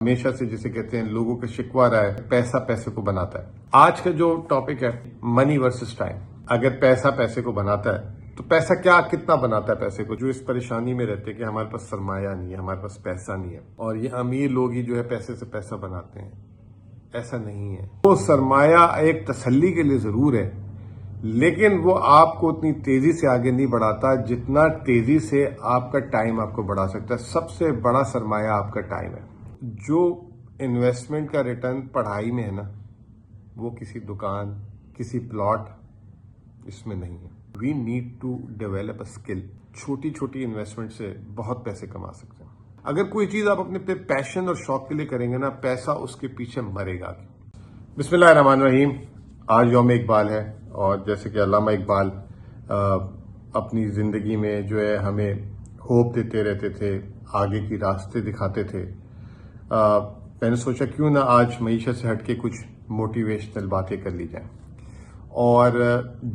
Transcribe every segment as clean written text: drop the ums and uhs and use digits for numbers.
हमेशा से जिसे कहते हैं लोगों का शिकवा रहा है पैसा पैसे को बनाता है। आज का जो टॉपिक है मनी वर्सेस टाइम। अगर पैसा पैसे को बनाता है तो पैसा क्या कितना बनाता है पैसे को। जो इस परेशानी में रहते हैं कि हमारे पास सरमाया नहीं है, हमारे पास पैसा नहीं है और ये अमीर लोग ही जो है पैसे से पैसा बनाते हैं, ऐसा नहीं है। वो सरमाया एक तसल्ली के लिए जरूर है, लेकिन वो आपको उतनी तेजी से आगे नहीं बढ़ाता जितना तेजी से आपका टाइम आपको बढ़ा सकता है। सबसे बड़ा सरमाया आपका टाइम है। जो इन्वेस्टमेंट का रिटर्न पढ़ाई में है ना, वो किसी दुकान किसी प्लॉट इसमें नहीं है। We need to develop a skill. छोटी छोटी इन्वेस्टमेंट से बहुत पैसे कमा सकते हैं। अगर कोई चीज आप अपने पैशन और शौक के लिए करेंगे ना, पैसा उसके पीछे मरेगा। बिस्मिल्लाहिर्रहमानिर्रहीम। आज यौम इकबाल है और जैसे कि अल्लामा इकबाल अपनी जिंदगी में जो है हमें होप देते रहते थे, आगे की रास्ते दिखाते थे। मैंने सोचा क्यों ना आज मईशत से हटके कुछ मोटिवेशनल बातें कर ली जाए। और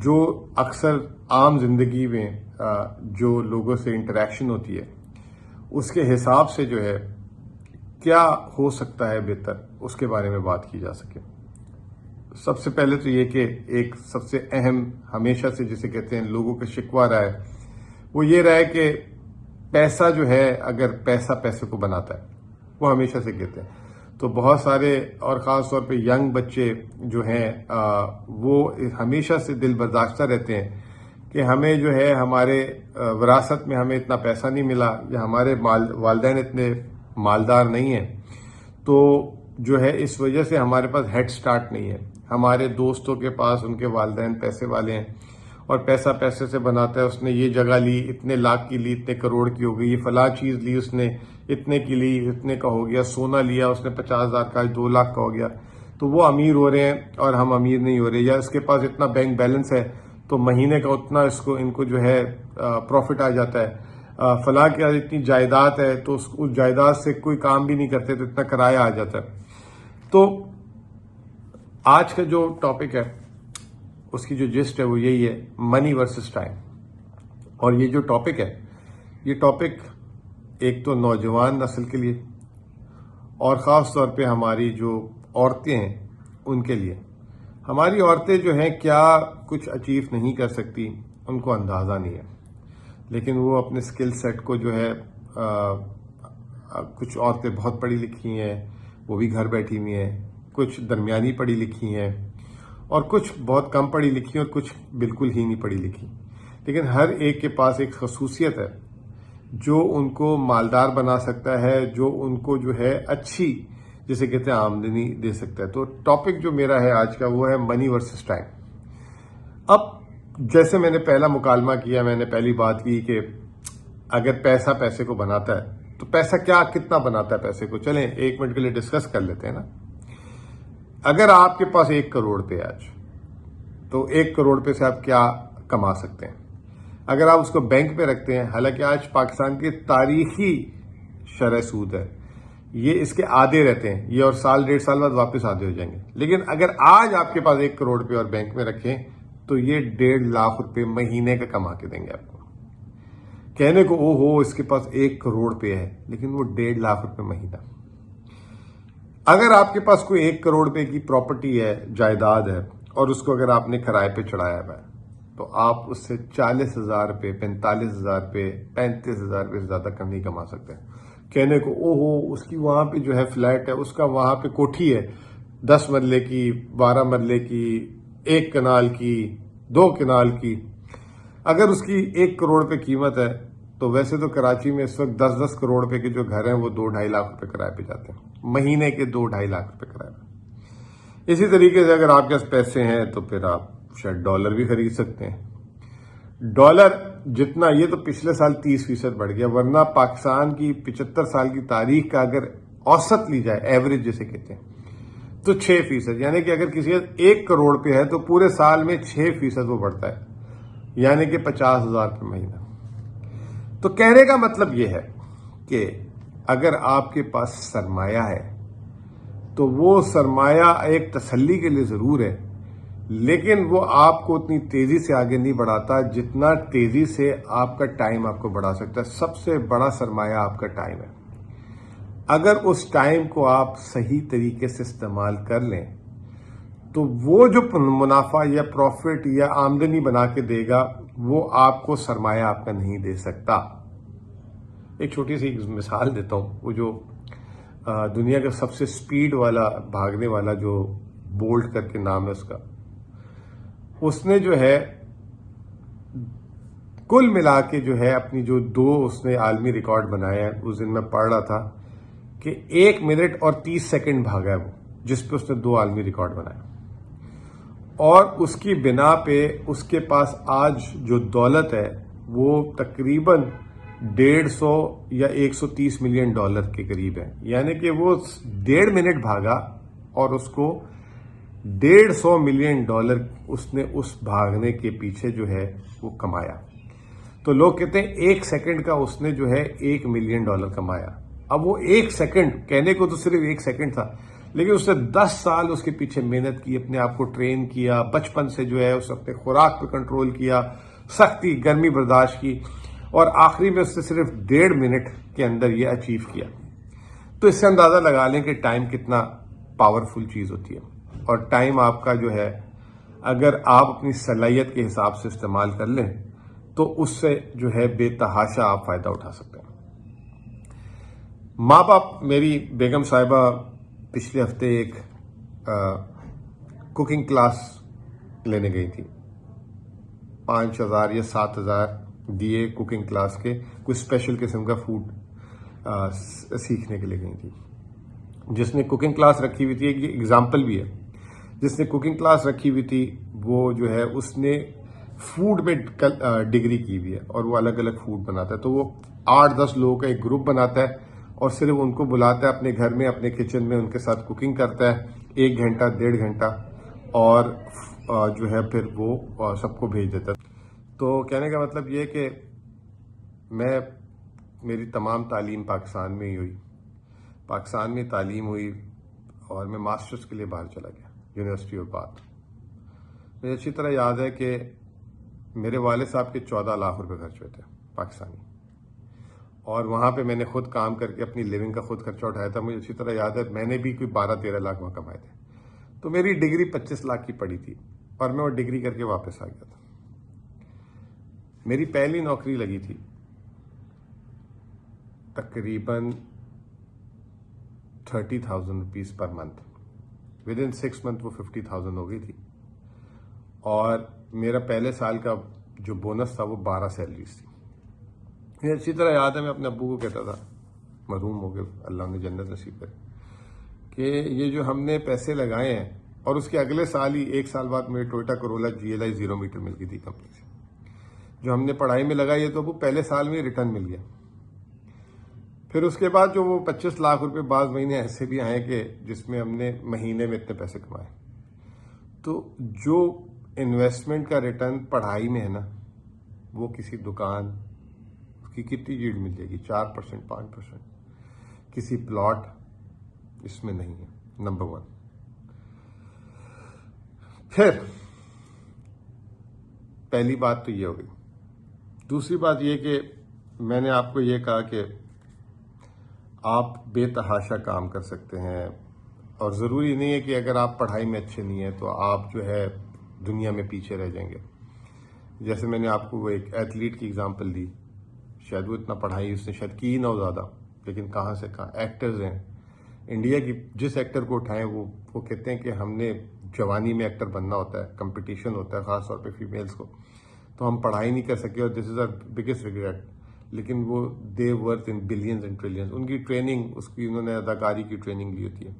जो अक्सर आम जिंदगी में जो लोगों से इंटरेक्शन होती है उसके हिसाब से जो है क्या हो सकता है बेहतर, उसके बारे में बात की जा सके। सबसे पहले तो ये कि एक सबसे अहम हमेशा से जिसे कहते हैं लोगों का शिकवा रहा है, वो ये रहा है कि पैसा जो है, अगर पैसा पैसे को बनाता है, वो हमेशा से कहते हैं। तो बहुत सारे और ख़ास तौर पे यंग बच्चे जो हैं वो हमेशा से दिल बर्दाश्ता रहते हैं कि हमें जो है हमारे विरासत में हमें इतना पैसा नहीं मिला या हमारे वालिदैन इतने मालदार नहीं हैं, तो जो है इस वजह से हमारे पास हेड स्टार्ट नहीं है। हमारे दोस्तों के पास उनके वालिदैन पैसे वाले हैं और पैसा पैसे से बनाता है। उसने ये जगह ली, इतने लाख की ली, इतने करोड़ की हो गई। ये फला चीज ली उसने, इतने की ली, इतने का हो गया। सोना लिया उसने 50,000 का, 2 लाख का हो गया। तो वो अमीर हो रहे हैं और हम अमीर नहीं हो रहे। या इसके पास इतना बैंक बैलेंस है तो महीने का उतना इनको जो है प्रॉफिट आ जाता है। फला के पास इतनी जायदाद है तो उस जायदाद से कोई काम भी नहीं करते तो इतना किराया आ जाता है। तो आज का जो टॉपिक है उसकी जो जिस्ट है वो यही है, मनी वर्सेस टाइम। और ये जो टॉपिक है, ये टॉपिक एक तो नौजवान नस्ल के लिए और ख़ास तौर पे हमारी जो औरतें हैं उनके लिए। हमारी औरतें जो हैं क्या कुछ अचीव नहीं कर सकती, उनको अंदाज़ा नहीं है, लेकिन वो अपने स्किल सेट को जो है कुछ औरतें बहुत पढ़ी लिखी हैं, वो भी घर बैठी हुई हैं। कुछ दरमियानी पढ़ी लिखी हैं और कुछ बहुत कम पढ़ी लिखी और कुछ बिल्कुल ही नहीं पढ़ी लिखी। लेकिन हर एक के पास एक खसूसियत है जो उनको मालदार बना सकता है, जो उनको जो है अच्छी जिसे कहते हैं आमदनी दे सकता है। तो टॉपिक जो मेरा है आज का वो है मनी वर्सेस टाइम। अब जैसे मैंने पहला मुकालमा किया, मैंने पहली बात की कि अगर पैसा पैसे को बनाता है तो पैसा क्या कितना बनाता है पैसे को। चलें 1 मिनट के लिए डिस्कस कर लेते हैं ना। अगर आपके पास 1 करोड़ पे आज, तो 1 करोड़ पे से आप क्या कमा सकते हैं। अगर आप उसको बैंक पे रखते हैं, हालांकि आज पाकिस्तान की तारीखी शरह सूद है, ये इसके आधे रहते हैं, ये और साल 1.5 साल बाद वापस आधे हो जाएंगे। लेकिन अगर आज आपके पास 1 करोड़ पे और बैंक में रखें तो ये 1.5 लाख रुपए महीने का कमा के देंगे आपको। कहने को ओहो इसके पास 1 करोड़ पे है, लेकिन वो 1.5 लाख रुपए महीना। अगर आपके पास कोई 1 करोड़ रुपए की प्रॉपर्टी है, जायदाद है, और उसको अगर आपने किराए पे चढ़ाया हुआ है, तो आप उससे 40,000 रुपये, 45,000 रुपये, 35,000 रुपये से ज्यादा कम नहीं कमा सकते। कहने को ओहो उसकी वहां पे जो है फ्लैट है, उसका वहां पे कोठी है 10 मरले की, 12 मरले की, 1 कनाल की, 2 कनाल की। अगर उसकी 1 करोड़ रुपए कीमत है तो वैसे तो कराची में इस वक्त 10-10 करोड़ रुपए के जो घर हैं वो 2-2.5 लाख रुपए किराए पे जाते हैं, महीने के 2-2.5 लाख रुपए किराए पे। इसी तरीके से अगर आपके पास पैसे हैं तो फिर आप शायद डॉलर भी खरीद सकते हैं। डॉलर जितना, ये तो पिछले साल 30% बढ़ गया, वरना पाकिस्तान की 75 साल की तारीख का अगर औसत ली जाए, एवरेज जिसे कहते हैं, तो 6%। यानी कि अगर किसी 1 करोड़ पे है तो पूरे साल में 6% वो बढ़ता है, यानी कि 50,000 रुपये महीना। तो कहने का मतलब यह है कि अगर आपके पास सरमाया है तो वो सरमाया एक तसल्ली के लिए जरूर है, लेकिन वो आपको उतनी तेजी से आगे नहीं बढ़ाता जितना तेजी से आपका टाइम आपको बढ़ा सकता है। सबसे बड़ा सरमाया आपका टाइम है। अगर उस टाइम को आप सही तरीके से इस्तेमाल कर लें तो वो जो मुनाफा या प्रॉफिट या आमदनी बना के देगा वो आपको सरमाया आपका नहीं दे सकता। एक छोटी सी मिसाल देता हूं। वो जो दुनिया का सबसे स्पीड वाला भागने वाला जो बोल्ट करके नाम है उसका, उसने जो है कुल मिला के जो है अपनी जो उसने आलमी रिकॉर्ड बनाया है, उस दिन मैं पढ़ रहा था कि 1 मिनट और 30 सेकंड भागा है वो, जिस पे उसने 2 आलमी रिकॉर्ड बनाया। और उसकी बिना पे उसके पास आज जो दौलत है वो तकरीबन 150 या 130 मिलियन डॉलर के करीब है। यानी कि वो 1.5 मिनट भागा और उसको 150 मिलियन डॉलर उसने उस भागने के पीछे जो है वो कमाया। तो लोग कहते हैं 1 सेकंड का उसने जो है 1 मिलियन डॉलर कमाया। अब वो 1 सेकंड, कहने को तो सिर्फ 1 सेकंड था, लेकिन उसने 10 साल उसके पीछे मेहनत की, अपने आप को ट्रेन किया, बचपन से जो है उसने अपने खुराक पर कंट्रोल किया, सख्ती गर्मी बर्दाश्त की, और आखिरी में उसने सिर्फ 1.5 मिनट के अंदर ये अचीव किया। तो इससे अंदाजा लगा लें कि टाइम कितना पावरफुल चीज होती है। और टाइम आपका जो है अगर आप अपनी सलाहियत के हिसाब से इस्तेमाल कर लें तो उससे जो है बेतहाशा आप फायदा उठा सकते हैं। माँ बाप, मेरी बेगम साहिबा पिछले हफ्ते एक कुकिंग क्लास लेने गई थी। 5,000 या 7,000 दिए कुकिंग क्लास के, कुछ स्पेशल किस्म का फूड सीखने के लिए गई थी। जिसने कुकिंग क्लास रखी हुई थी, एक ये एग्जाम्पल भी है, जिसने कुकिंग क्लास रखी हुई थी वो जो है उसने फूड में डिग्री की हुई है और वो अलग अलग फूड बनाता है। तो वो 8-10 लोगों का एक ग्रुप बनाता है और सिर्फ उनको बुलाता है अपने घर में, अपने किचन में उनके साथ कुकिंग करता है 1 घंटा 1.5 घंटा, और जो है फिर वो सबको भेज देता है। तो कहने का मतलब ये कि मेरी तमाम तालीम पाकिस्तान में ही हुई, पाकिस्तान में तालीम हुई और मैं मास्टर्स के लिए बाहर चला गया, यूनिवर्सिटी ऑफ बाथ। मुझे अच्छी तरह याद है कि मेरे वाले साहब के 14 लाख रुपए खर्च हुए थे पाकिस्तानी, और वहां पे मैंने खुद काम करके अपनी लिविंग का खुद खर्चा उठाया था। मुझे अच्छी तरह याद है मैंने भी कोई 12-13 लाख वहां कमाए थे। तो मेरी डिग्री 25 लाख की पड़ी थी और मैं वो डिग्री करके वापस आ गया था। मेरी पहली नौकरी लगी थी तकरीबन 30,000 rupees per month. With in 6 month वो 50,000 हो गई थी। और मेरा पहले साल का जो बोनस था वो 12 सैलरीज थी। मुझे अच्छी तरह याद है मैं अपने अब्बू को कहता था, मरूम हो गए अल्लाह ने जन्नत नसीब करे, कि ये जो हमने पैसे लगाए हैं, और उसके अगले साल ही 1 साल बाद मेरे टोयोटा कोरोला GLI 0 मीटर मिल गई थी कंपनी से। जो हमने पढ़ाई में लगाई है तो वो पहले साल में रिटर्न मिल गया। फिर उसके बाद जो वो 25 लाख रुपए बाद महीने ऐसे भी आए कि जिसमें हमने महीने में इतने पैसे कमाए। तो जो इन्वेस्टमेंट का रिटर्न पढ़ाई में है ना, वो किसी दुकान की कितनी यील्ड मिल जाएगी, 4% 5%, किसी प्लॉट इसमें नहीं है। नंबर 1। फिर पहली बात तो ये हो गई। दूसरी बात ये कि मैंने आपको ये कहा कि आप बेतहाशा काम कर सकते हैं, और ज़रूरी नहीं है कि अगर आप पढ़ाई में अच्छे नहीं हैं तो आप जो है दुनिया में पीछे रह जाएंगे। जैसे मैंने आपको वो एक एथलीट की एग्जांपल दी, शायद वो इतना पढ़ाई उसने शायद की ना हो ज़्यादा, लेकिन कहाँ से कहाँ। एक्टर्स हैं इंडिया की, जिस एक्टर को उठाएं वो कहते हैं कि हमने जवानी में एक्टर बनना होता है, कंपटीशन होता है ख़ासतौर पे फीमेल्स को, तो हम पढ़ाई नहीं कर सके और this is our biggest regret. लेकिन वो they worth in billions and trillions. उनकी ट्रेनिंग, उसकी उन्होंने अदाकारी की ट्रेनिंग ली होती है।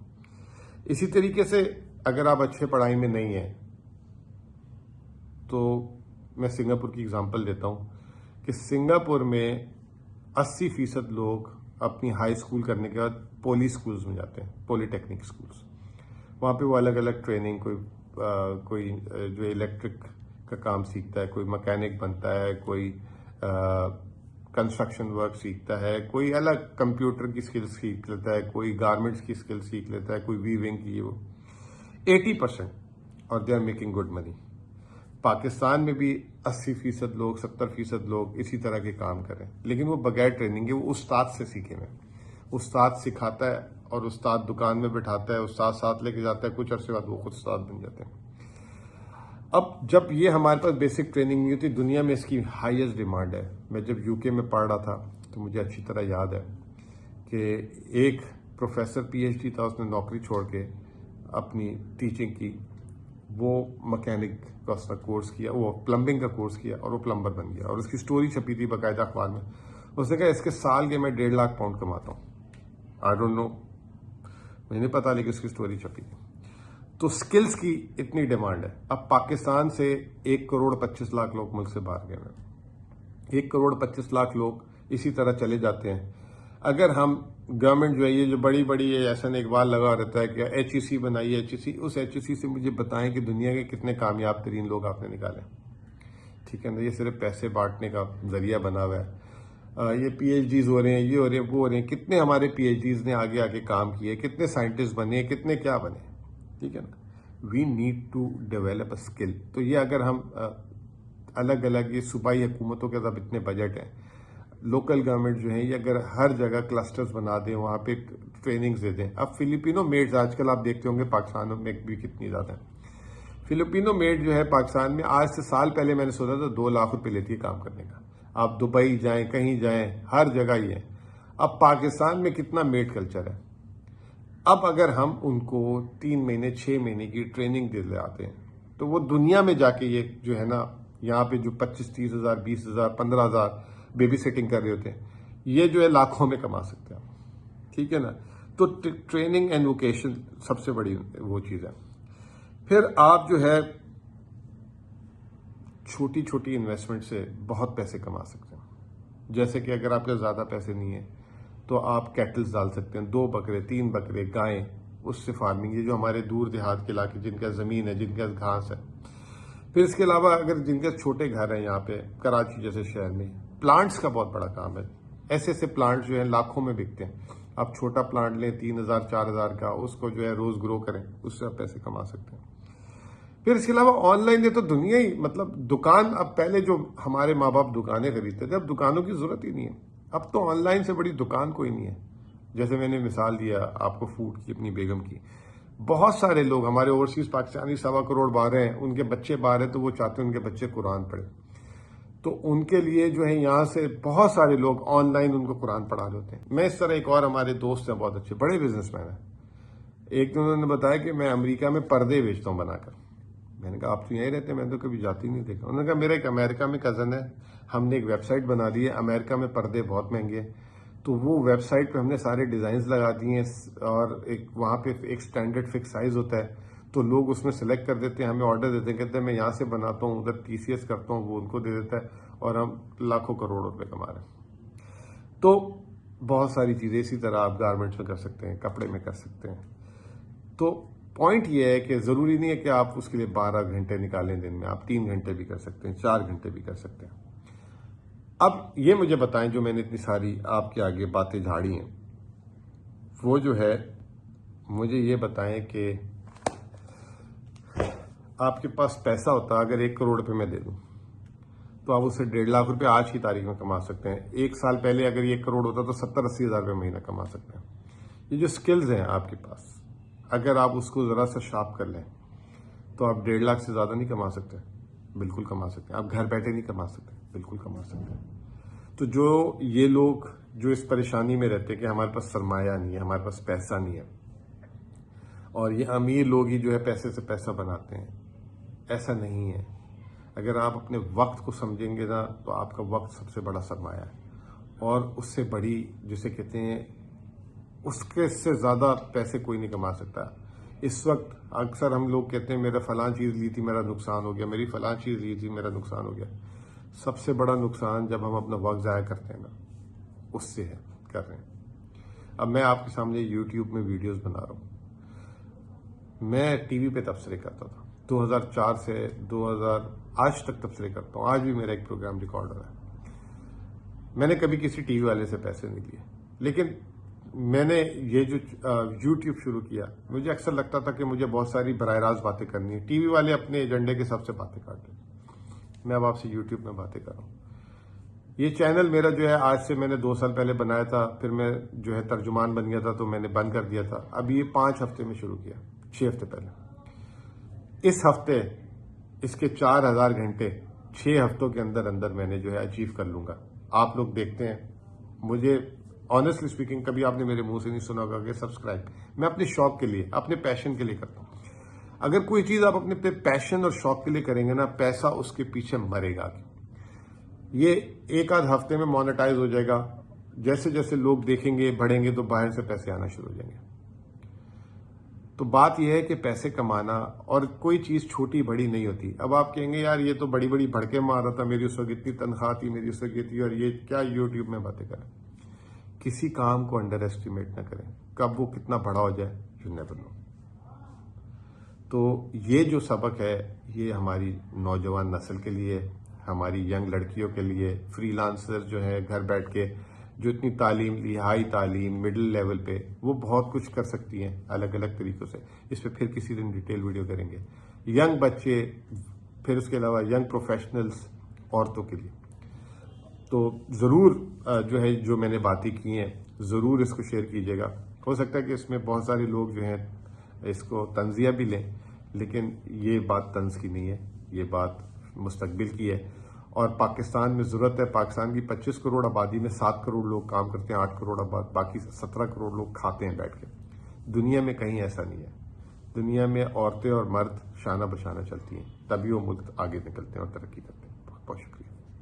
इसी तरीके से अगर आप अच्छे पढ़ाई में नहीं हैं तो मैं सिंगापुर की एग्जांपल देता हूं कि सिंगापुर में 80% लोग अपनी हाई स्कूल करने के बाद पोली स्कूल्स में जाते हैं, पॉलिटेक्निक स्कूल्स। वहाँ पे वो अलग अलग ट्रेनिंग, कोई जो इलेक्ट्रिक का काम सीखता है, कोई मैकेनिक बनता है, कोई कंस्ट्रक्शन वर्क सीखता है, कोई अलग कंप्यूटर की स्किल सीख लेता है, कोई गारमेंट्स की स्किल सीख लेता है, कोई वीविंग की। वो 80%, और they are making good money. Pakistan में भी 80% लोग, 70% लोग इसी तरह के काम करें, लेकिन वो बगैर ट्रेनिंग के, वो उस्ताद से सीखे हुए। उस्ताद सिखाता है और उस्ताद दुकान में बिठाता है, उस्ताद साथ लेके जाता है, कुछ अरसे बाद वो खुद उस्ताद बन जाते हैं। अब जब ये हमारे पास बेसिक ट्रेनिंग नहीं होती, दुनिया में इसकी हाईएस्ट डिमांड है। मैं जब यूके में पढ़ रहा था तो मुझे अच्छी तरह याद है कि एक प्रोफेसर पीएचडी था, उसने नौकरी छोड़ के अपनी टीचिंग की, वो मैकेनिक का उसका कोर्स किया, वो प्लम्बिंग का कोर्स किया और वो प्लम्बर बन गया। और उसकी स्टोरी छपी थी बाकायदा अखबार में। उसने कहा इसके साल के मैं 1.5 लाख पाउंड कमाता हूँ। आई डोंट नो, मुझे नहीं पता, लेकिन उसकी स्टोरी छपी थी। तो स्किल्स की इतनी डिमांड है। अब पाकिस्तान से 1,25,00,000 लोग मुल्क से बाहर गए हैं। 1,25,00,000 लोग इसी तरह चले जाते हैं। अगर हम गवर्नमेंट जो है, ये जो बड़ी बड़ी एहसन इकबाल लगा रहता है कि HEC बनाइए, HEC, उस HEC से मुझे बताएं कि दुनिया के कितने कामयाब तरीन लोग आपने निकाले। ठीक है ना, ये सिर्फ पैसे बांटने का जरिया बना हुआ है। ये PhDs हो रहे हैं, ये हो रहे हैं, वो हो रहे हैं। कितने हमारे PhDs ने आगे आके काम किए, कितने साइंटिस्ट बने, कितने क्या बने। ठीक है ना, we need to develop a skill. तो ये अगर हम अलग अलग ये सूबाई हुकूमतों के साथ इतने बजट हैं, लोकल गवर्नमेंट जो है, ये अगर हर जगह क्लस्टर्स बना दें, वहाँ पे ट्रेनिंग्स दे दें। अब फिलिपिनो मेड्स आजकल आप देखते होंगे पाकिस्तान में भी कितनी ज़्यादा है। फिलिपिनो मेड जो है पाकिस्तान में, आज से साल पहले मैंने सोचा था 2 लाख रुपए लेती है काम करने का। आप दुबई जाएं, कहीं जाएं, हर जगह ही है। अब पाकिस्तान में कितना मेड कल्चर है। अब अगर हम उनको 3 महीने 6 महीने की ट्रेनिंग दे लाते हैं, तो वो दुनिया में जाके ये जो है ना, यहाँ पे जो 25-30 हज़ार, 20 हज़ार, 15 हज़ार बेबी सेटिंग कर रहे होते हैं, ये जो है लाखों में कमा सकते हैं। ठीक है ना, तो ट्रेनिंग एंड वोकेशन सबसे बड़ी वो चीज़ है। फिर आप जो है छोटी छोटी इन्वेस्टमेंट से बहुत पैसे कमा सकते हैं। जैसे कि अगर आपके ज़्यादा पैसे नहीं है तो आप कैटल्स डाल सकते हैं, 2 बकरे, 3 बकरे, गायें, उससे फार्मिंग। ये जो हमारे दूर देहात के इलाके जिनका ज़मीन है, जिनका घास है। फिर इसके अलावा अगर जिनके छोटे घर हैं, यहाँ पे कराची जैसे शहर में, प्लांट्स का बहुत बड़ा काम है। ऐसे ऐसे प्लांट्स जो है लाखों में बिकते हैं। आप छोटा प्लांट लें 3,000 4,000 का, उसको जो है रोज ग्रो करें, उससे आप पैसे कमा सकते हैं। फिर इसके अलावा ऑनलाइन ने तो दुनिया ही, मतलब दुकान, अब पहले जो हमारे माँ बाप दुकानें खरीदते थे, अब दुकानों की जरूरत ही नहीं है। अब तो ऑनलाइन से बड़ी दुकान कोई नहीं है। जैसे मैंने मिसाल दिया आपको फूड की, अपनी बेगम की। बहुत सारे लोग हमारे ओवरसीज पाकिस्तानी 1.25 करोड़ बाहर हैं, उनके बच्चे बाहर हैं, तो वो चाहते हैं उनके बच्चे कुरान पढ़े। तो उनके लिए जो है यहाँ से बहुत सारे लोग ऑनलाइन उनको कुरान पढ़ा रहे होते हैं। मैं इस तरह, एक और हमारे दोस्त हैं बहुत अच्छे, बड़े बिजनेसमैन हैं। एक दिन उन्होंने बताया कि मैं अमेरिका में पर्दे बेचता हूँ बनाकर। मैंने कहा आप तो यहीं रहते हैं, मैंने तो कभी जाती नहीं देखा। उन्होंने कहा मेरा एक अमेरिका में कज़न है, हमने एक वेबसाइट बना दी है, अमेरिका में पर्दे बहुत महंगे हैं, तो वो वेबसाइट पे हमने सारे डिज़ाइंस लगा दिए हैं और एक वहाँ पे एक स्टैंडर्ड फिक्स साइज़ होता है, तो लोग उसमें सेलेक्ट कर देते हैं, हमें ऑर्डर देते हैं, कहते हैं मैं यहाँ से बनाता हूँ, उधर TCS करता हूँ, वो उनको दे देता है और हम लाखों करोड़ों रुपए कमा रहे हैं। तो बहुत सारी चीज़ें इसी तरह आप गारमेंट्स में कर सकते हैं, कपड़े में कर सकते हैं। तो पॉइंट ये है कि ज़रूरी नहीं है कि आप उसके लिए 12 घंटे निकालें दिन में, आप 3 घंटे भी कर सकते हैं, 4 घंटे भी कर सकते हैं। अब ये मुझे बताएं, जो मैंने इतनी सारी आपके आगे बातें झाड़ी हैं, वो जो है मुझे ये बताएं कि आपके पास पैसा होता, अगर 1 करोड़ रुपए मैं दे दूं, तो आप उससे 1.5 लाख रुपए आज की तारीख में कमा सकते हैं। 1 साल पहले अगर ये 1 करोड़ होता तो 70-80 हज़ार रुपये महीना कमा सकते हैं। ये जो स्किल्स हैं आपके पास, अगर आप उसको ज़रा सा शार्प कर लें तो आप 1.5 लाख से ज़्यादा नहीं कमा सकते, बिल्कुल कमा सकते हैं। आप घर बैठे नहीं कमा सकते, बिल्कुल कमा सकते हैं। तो जो ये लोग जो इस परेशानी में रहते हैं कि हमारे पास सरमाया नहीं है, हमारे पास पैसा नहीं है, और ये अमीर लोग ही जो है पैसे से पैसा बनाते हैं, ऐसा नहीं है। अगर आप अपने वक्त को समझेंगे ना, तो आपका वक्त सबसे बड़ा सरमाया है, और उससे बड़ी, जिसे कहते हैं, उसके से ज़्यादा पैसे कोई नहीं कमा सकता। इस वक्त अक्सर हम लोग कहते हैं मेरा फलां चीज़ ली थी, मेरा नुकसान हो गया, मेरी फलां चीज़ ली थी, मेरा नुकसान हो गया। सबसे बड़ा नुकसान जब हम अपना वक्त ज़ाया करते हैं ना, उससे है, कर रहे हैं। अब मैं आपके सामने यूट्यूब में वीडियोस बना रहा हूँ। मैं टीवी पे तबसरे करता था 2004 से 2000 आज तक तबसरे करता हूँ। आज भी मेरा एक प्रोग्राम रिकॉर्ड हो रहा है। मैंने कभी किसी टीवी वाले से पैसे नहीं लिए, लेकिन मैंने ये जो यूट्यूब शुरू किया, मुझे अक्सर लगता था कि मुझे बहुत सारी बराह रास्त बातें करनी है। टीवी वाले अपने एजेंडे के हिसाब से बातें करते हैं, मैं अब आपसे यूट्यूब में बातें कर रहा हूँ। ये चैनल मेरा जो है आज से मैंने 2 साल पहले बनाया था, फिर मैं जो है तर्जुमान बन गया था तो मैंने बंद कर दिया था। अभी ये 5 हफ्ते में शुरू किया, 6 हफ्ते पहले। इस हफ्ते इसके 4000 घंटे 6 हफ्तों के अंदर अंदर मैंने जो है अचीव कर लूंगा। आप लोग देखते हैं, मुझे ऑनेस्टली स्पीकिंग कभी आपने मेरे मुंह से नहीं सुना होगा कि सब्सक्राइब। मैं अपने शौक के लिए, अपने पैशन के लिए करता हूं। अगर कोई चीज आप अपने पैशन और शौक के लिए करेंगे ना, पैसा उसके पीछे मरेगा। ये एक आध हफ्ते में मोनेटाइज हो जाएगा। जैसे जैसे लोग देखेंगे, बढ़ेंगे, तो बाहर से पैसे आना शुरू हो जाएंगे। तो बात यह है कि पैसे कमाना और कोई चीज छोटी बड़ी नहीं होती। अब आप कहेंगे यार ये तो बड़ी बड़ी भड़के मार रहा था, मेरी उस वक्त इतनी तनख्वाह थी, मेरी उस वक्त ये थी, और ये क्या यूट्यूब में बातें करें। किसी काम को अंडर एस्टिमेट ना करें, कब वो कितना बड़ा हो जाए यू नेवर नो। तो ये जो सबक है ये हमारी नौजवान नस्ल के लिए, हमारी यंग लड़कियों के लिए, फ्रीलांसर जो है घर बैठ के जो इतनी तालीम ली, हाई तालीम, मिडिल लेवल पे, वो बहुत कुछ कर सकती हैं अलग अलग तरीकों से। इस पे फिर किसी दिन डिटेल वीडियो करेंगे। यंग बच्चे, फिर उसके अलावा यंग प्रोफेशनल्स, औरतों के लिए तो ज़रूर जो है जो मैंने बातें की हैं ज़रूर इसको शेयर कीजिएगा। हो सकता है कि इसमें बहुत सारे लोग जो हैं इसको तंजिया भी लें, लेकिन ये बात तंज की नहीं है, ये बात मुस्तकबिल की है। और पाकिस्तान में ज़रूरत है। पाकिस्तान की 25 करोड़ आबादी में 7 करोड़ लोग काम करते हैं, 8 करोड़ आबाद, बाकी 17 करोड़ लोग खाते हैं बैठ के। दुनिया में कहीं ऐसा नहीं है। दुनिया में औरतें और मर्द शाना बशाना चलती हैं, तभी वो मुल्क आगे निकलते हैं और तरक्की करते हैं। बहुत बहुत शुक्रिया।